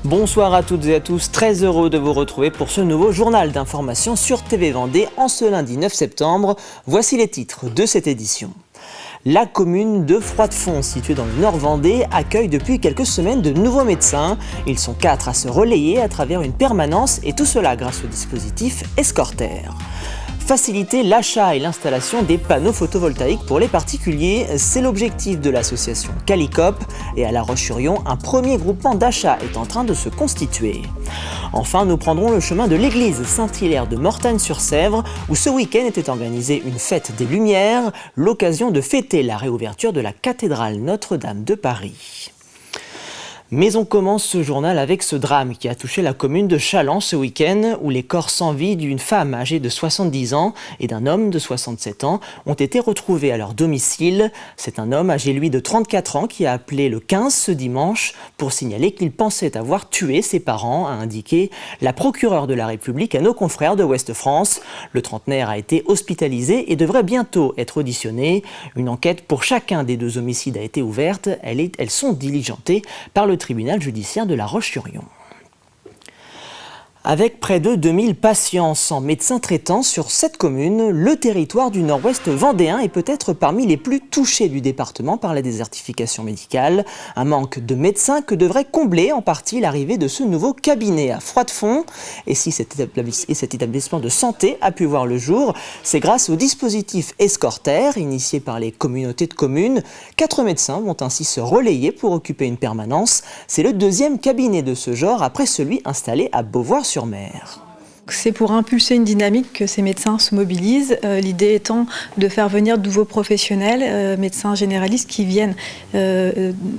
Bonsoir à toutes et à tous, très heureux de vous retrouver pour ce nouveau journal d'information sur TV Vendée en ce lundi 9 septembre. Voici les titres de cette édition. La commune de Froidefond, située dans le Nord Vendée, accueille depuis quelques semaines de nouveaux médecins. Ils sont 4 à se relayer à travers une permanence et tout cela grâce au dispositif Escorter. Faciliter l'achat et l'installation des panneaux photovoltaïques pour les particuliers, c'est l'objectif de l'association Calicop. Et à La Roche-sur-Yon, un premier groupement d'achat est en train de se constituer. Enfin, nous prendrons le chemin de l'église Saint-Hilaire de Mortagne-sur-Sèvre, où ce week-end était organisée une fête des Lumières, l'occasion de fêter la réouverture de la cathédrale Notre-Dame de Paris. Mais on commence ce journal avec ce drame qui a touché la commune de Challans ce week-end, où les corps sans vie d'une femme âgée de 70 ans et d'un homme de 67 ans ont été retrouvés à leur domicile. C'est un homme âgé, lui, de 34 ans qui a appelé le 15 ce dimanche pour signaler qu'il pensait avoir tué ses parents, a indiqué la procureure de la République à nos confrères de Ouest France. Le trentenaire a été hospitalisé et devrait bientôt être auditionné. Une enquête pour chacun des 2 homicides a été ouverte. Elles sont diligentées par le tribunal judiciaire de La Roche-sur-Yon. Avec près de 2000 patients sans médecin traitant sur cette commune, le territoire du nord-ouest vendéen est peut-être parmi les plus touchés du département par la désertification médicale. Un manque de médecins que devrait combler en partie l'arrivée de ce nouveau cabinet à Froidefond. Et si cet établissement de santé a pu voir le jour, c'est grâce au dispositif Escorter, initié par les communautés de communes. 4 médecins vont ainsi se relayer pour occuper une permanence. C'est le 2e cabinet de ce genre après celui installé à Beauvoir-sur-Mer. C'est pour impulser une dynamique que ces médecins se mobilisent. L'idée étant de faire venir de nouveaux professionnels, médecins généralistes qui viennent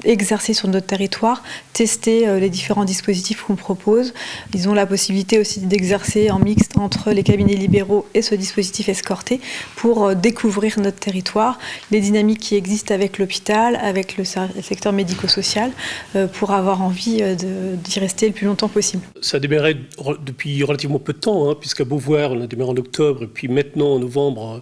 exercer sur notre territoire, tester les différents dispositifs qu'on propose. Ils ont la possibilité aussi d'exercer en mixte entre les cabinets libéraux et ce dispositif escorté pour découvrir notre territoire, les dynamiques qui existent avec l'hôpital, avec le secteur médico-social, pour avoir envie d'y rester le plus longtemps possible. Ça a démarré depuis relativement peu de temps, puisqu'à Beauvoir, on a démarré en octobre, et puis maintenant en novembre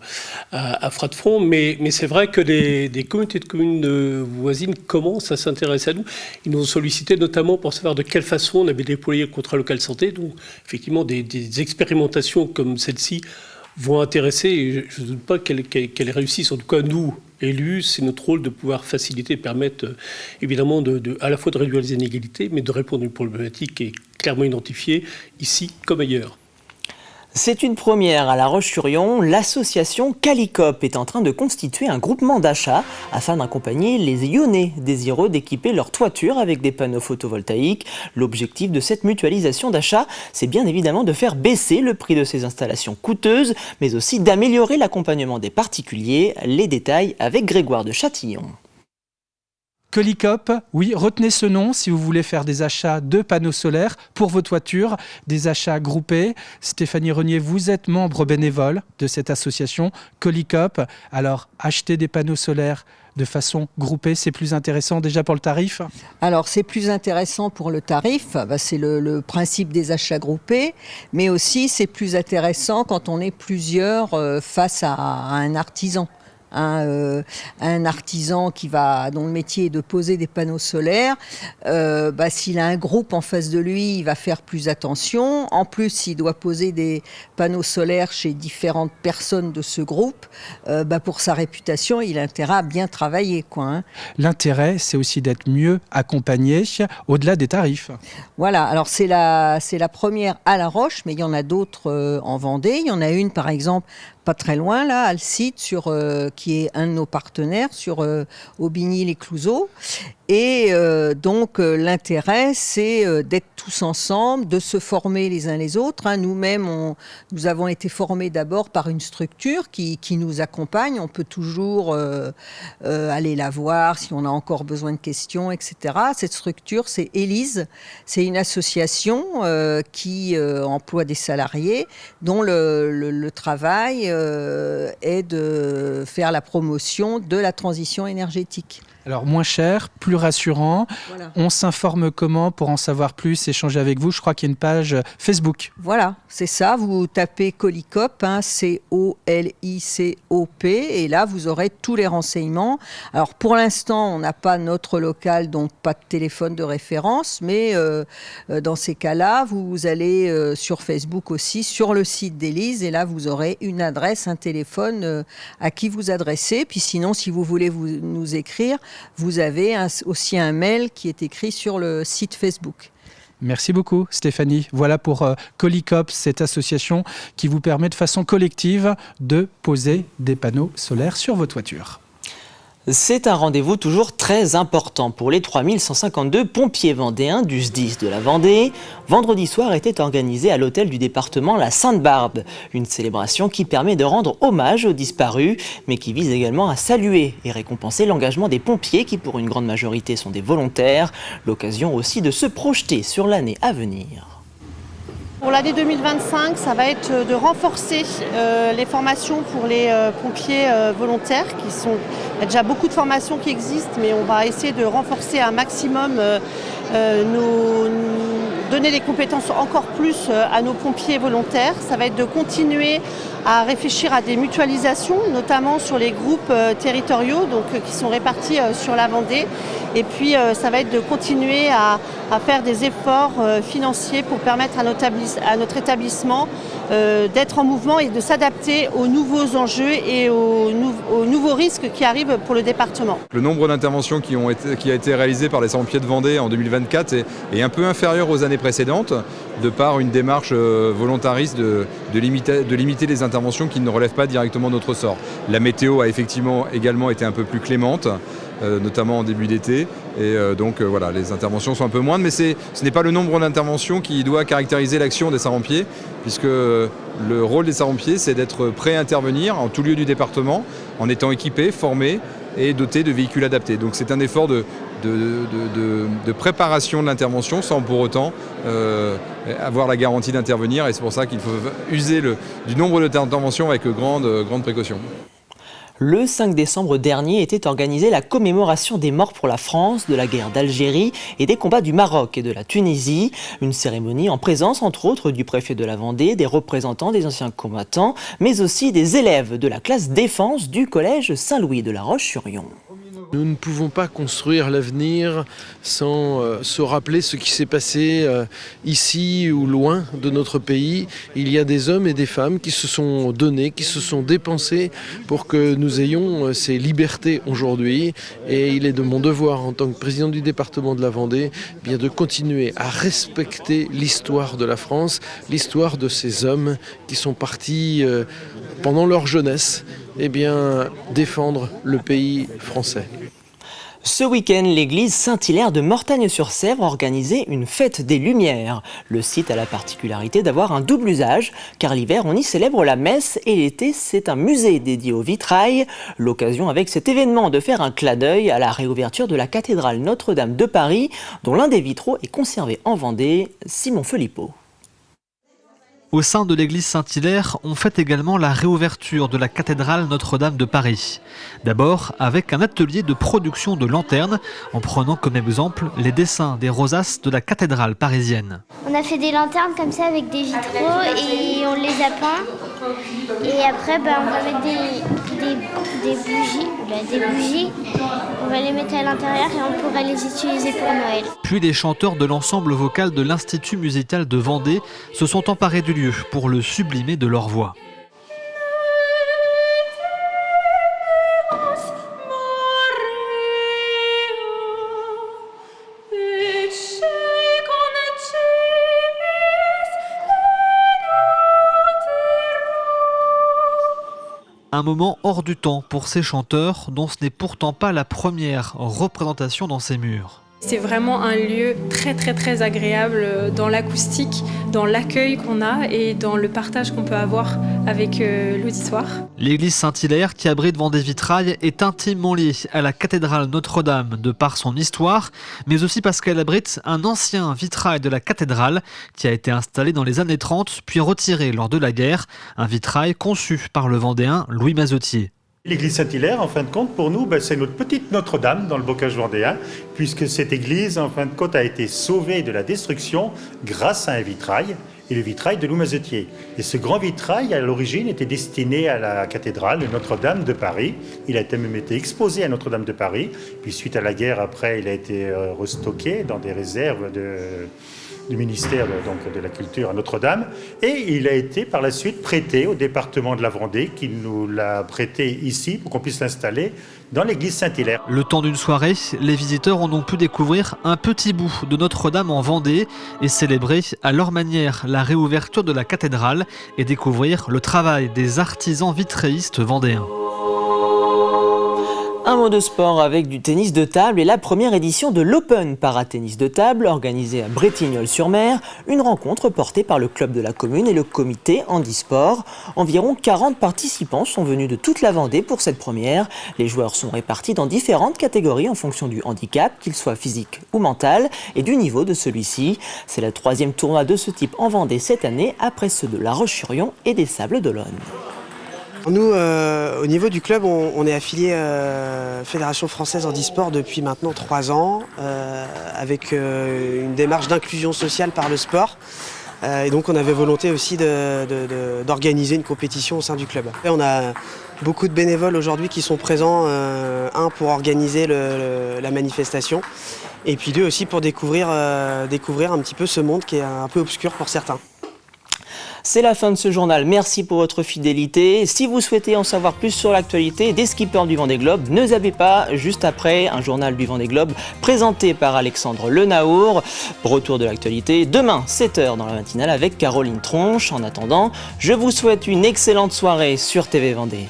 à Froidefond. Mais c'est vrai que des communautés de communes voisines commencent à s'intéresser à nous. Ils nous ont sollicité notamment pour savoir de quelle façon on avait déployé le contrat local santé. Donc, effectivement, des expérimentations comme celle-ci vont intéresser, et je ne doute pas qu'elles réussissent. En tout cas, nous, élus, c'est notre rôle de pouvoir faciliter, permettre évidemment à la fois de réduire les inégalités, mais de répondre à une problématique qui est clairement identifiée, ici comme ailleurs. C'est une première à La Roche-sur-Yon. L'association Calicop est en train de constituer un groupement d'achat afin d'accompagner les Yonnais désireux d'équiper leur toiture avec des panneaux photovoltaïques. L'objectif de cette mutualisation d'achat, c'est bien évidemment de faire baisser le prix de ces installations coûteuses, mais aussi d'améliorer l'accompagnement des particuliers. Les détails avec Grégoire de Châtillon. Calicop, oui, retenez ce nom si vous voulez faire des achats de panneaux solaires pour vos toitures, des achats groupés. Stéphanie Renier, vous êtes membre bénévole de cette association Calicop. Alors, acheter des panneaux solaires de façon groupée, c'est plus intéressant déjà pour le tarif ? Alors, c'est plus intéressant pour le tarif, c'est le principe des achats groupés, mais aussi c'est plus intéressant quand on est plusieurs face à un artisan. Un artisan dont le métier est de poser des panneaux solaires, s'il a un groupe en face de lui, il va faire plus attention. En plus, s'il doit poser des panneaux solaires chez différentes personnes de ce groupe, pour sa réputation, il a intérêt à bien travailler, L'intérêt, c'est aussi d'être mieux accompagné au-delà des tarifs. Voilà, alors c'est la première à La Roche, mais il y en a d'autres en Vendée. Il y en a une, par exemple, pas très loin, là, à le site, qui est un de nos partenaires, sur Aubigny-les-Clouseaux. Et donc, l'intérêt, c'est d'être tous ensemble, de se former les uns les autres. Nous-mêmes, nous avons été formés d'abord par une structure qui nous accompagne. On peut toujours aller la voir si on a encore besoin de questions, etc. Cette structure, c'est Élise. C'est une association qui emploie des salariés dont le travail est de faire la promotion de la transition énergétique. Alors moins cher, plus rassurant. Voilà. On s'informe comment pour en savoir plus, échanger avec vous? Je crois qu'il y a une page Facebook. Voilà, c'est ça. Vous tapez Colicop, hein, COLICOP, et là vous aurez tous les renseignements. Alors pour l'instant, on n'a pas notre local, donc pas de téléphone de référence, mais dans ces cas-là, vous allez sur Facebook aussi, sur le site d'Élise, et là vous aurez une adresse, un téléphone à qui vous adresser. Puis sinon, si vous voulez nous écrire, vous avez aussi un mail qui est écrit sur le site Facebook. Merci beaucoup Stéphanie. Voilà pour Colicop, cette association qui vous permet de façon collective de poser des panneaux solaires sur vos toitures. C'est un rendez-vous toujours très important pour les 3152 pompiers vendéens du SDIS de la Vendée. Vendredi soir était organisée à l'hôtel du département la Sainte-Barbe, une célébration qui permet de rendre hommage aux disparus, mais qui vise également à saluer et récompenser l'engagement des pompiers qui pour une grande majorité sont des volontaires, l'occasion aussi de se projeter sur l'année à venir. Pour l'année 2025, ça va être de renforcer les formations pour les pompiers volontaires. Il y a déjà beaucoup de formations qui existent, mais on va essayer de renforcer un maximum, donner des compétences encore plus à nos pompiers volontaires. Ça va être de continuer à réfléchir à des mutualisations, notamment sur les groupes territoriaux qui sont répartis sur la Vendée. Et puis ça va être de continuer à faire des efforts financiers pour permettre à notre établissement d'être en mouvement et de s'adapter aux nouveaux enjeux et aux nouveaux risques qui arrivent pour le département. Le nombre d'interventions qui a été réalisé par les sapeurs-pompiers de Vendée en 2024 est un peu inférieur aux années précédentes, de par une démarche volontariste de limiter les interventions qui ne relèvent pas directement de notre sort. La météo a effectivement également été un peu plus clémente, notamment en début d'été, et donc voilà, les interventions sont un peu moindres, mais ce n'est pas le nombre d'interventions qui doit caractériser l'action des sapeurs-pompiers, puisque le rôle des sapeurs-pompiers, c'est d'être prêt à intervenir en tout lieu du département, en étant équipés, formés et dotés de véhicules adaptés. Donc c'est un effort de préparation de l'intervention sans pour autant avoir la garantie d'intervenir, et c'est pour ça qu'il faut user du nombre d'interventions avec grande précaution. Le 5 décembre dernier était organisée la commémoration des morts pour la France, de la guerre d'Algérie et des combats du Maroc et de la Tunisie. Une cérémonie en présence, entre autres, du préfet de la Vendée, des représentants des anciens combattants, mais aussi des élèves de la classe défense du collège Saint-Louis de La Roche-sur-Yon. Nous ne pouvons pas construire l'avenir sans se rappeler ce qui s'est passé ici ou loin de notre pays. Il y a des hommes et des femmes qui se sont donnés, qui se sont dépensés pour que nous ayons ces libertés aujourd'hui. Et il est de mon devoir en tant que président du département de la Vendée bien de continuer à respecter l'histoire de la France, l'histoire de ces hommes qui sont partis pendant leur jeunesse défendre le pays français. Ce week-end, l'église Saint-Hilaire de Mortagne-sur-Sèvre a organisé une fête des Lumières. Le site a la particularité d'avoir un double usage, car l'hiver, on y célèbre la messe et l'été, c'est un musée dédié au vitrail. L'occasion avec cet événement de faire un clin d'œil à la réouverture de la cathédrale Notre-Dame de Paris, dont l'un des vitraux est conservé en Vendée. Simon Philippot. Au sein de l'église Saint-Hilaire, on fête également la réouverture de la cathédrale Notre-Dame de Paris. D'abord avec un atelier de production de lanternes, en prenant comme exemple les dessins des rosaces de la cathédrale parisienne. On a fait des lanternes comme ça avec des vitraux et on les a peints. Et après, on va mettre des bougies. On va les mettre à l'intérieur et on pourra les utiliser pour Noël. Puis les chanteurs de l'ensemble vocal de l'Institut musical de Vendée se sont emparés du lieu pour le sublimer de leur voix. Un moment hors du temps pour ces chanteurs dont ce n'est pourtant pas la première représentation dans ces murs. C'est vraiment un lieu très agréable dans l'acoustique, dans l'accueil qu'on a et dans le partage qu'on peut avoir avec l'auditoire. L'église Saint-Hilaire, qui abrite Vendée Vitrail, est intimement liée à la cathédrale Notre-Dame de par son histoire, mais aussi parce qu'elle abrite un ancien vitrail de la cathédrale qui a été installé dans les années 30 puis retiré lors de la guerre, un vitrail conçu par le Vendéen Louis Mazotier. L'église Saint-Hilaire, en fin de compte, pour nous, c'est notre petite Notre-Dame dans le bocage vendéen, puisque cette église, en fin de compte, a été sauvée de la destruction grâce à un vitrail, et le vitrail de Louis Mazetier. Et ce grand vitrail, à l'origine, était destiné à la cathédrale de Notre-Dame de Paris. Il a même été exposé à Notre-Dame de Paris, puis suite à la guerre, après, il a été restocké dans des réserves du ministère de la Culture à Notre-Dame, et il a été par la suite prêté au département de la Vendée, qui nous l'a prêté ici pour qu'on puisse l'installer dans l'église Saint-Hilaire. Le temps d'une soirée, les visiteurs en ont pu découvrir un petit bout de Notre-Dame en Vendée et célébrer à leur manière la réouverture de la cathédrale et découvrir le travail des artisans vitréistes vendéens. Un mot de sport avec du tennis de table et la première édition de l'Open Para-Tennis de table organisée à Bretignolles-sur-Mer, une rencontre portée par le club de la commune et le comité handisport. Environ 40 participants sont venus de toute la Vendée pour cette première. Les joueurs sont répartis dans différentes catégories en fonction du handicap, qu'il soit physique ou mental, et du niveau de celui-ci. C'est le 3e tournoi de ce type en Vendée cette année, après ceux de La Roche-sur-Yon et des Sables-d'Olonne. Nous, au niveau du club, on est affilié Fédération Française Handisport depuis maintenant 3 ans, avec une démarche d'inclusion sociale par le sport. Et donc on avait volonté aussi d'organiser une compétition au sein du club. Et on a beaucoup de bénévoles aujourd'hui qui sont présents, un pour organiser la manifestation, et puis 2 aussi pour découvrir un petit peu ce monde qui est un peu obscur pour certains. C'est la fin de ce journal, merci pour votre fidélité. Si vous souhaitez en savoir plus sur l'actualité des skippers du Vendée Globe, ne zappez pas, juste après un journal du Vendée Globe présenté par Alexandre Lenaour. Retour de l'actualité demain, 7h dans la matinale avec Caroline Tronche. En attendant, je vous souhaite une excellente soirée sur TV Vendée.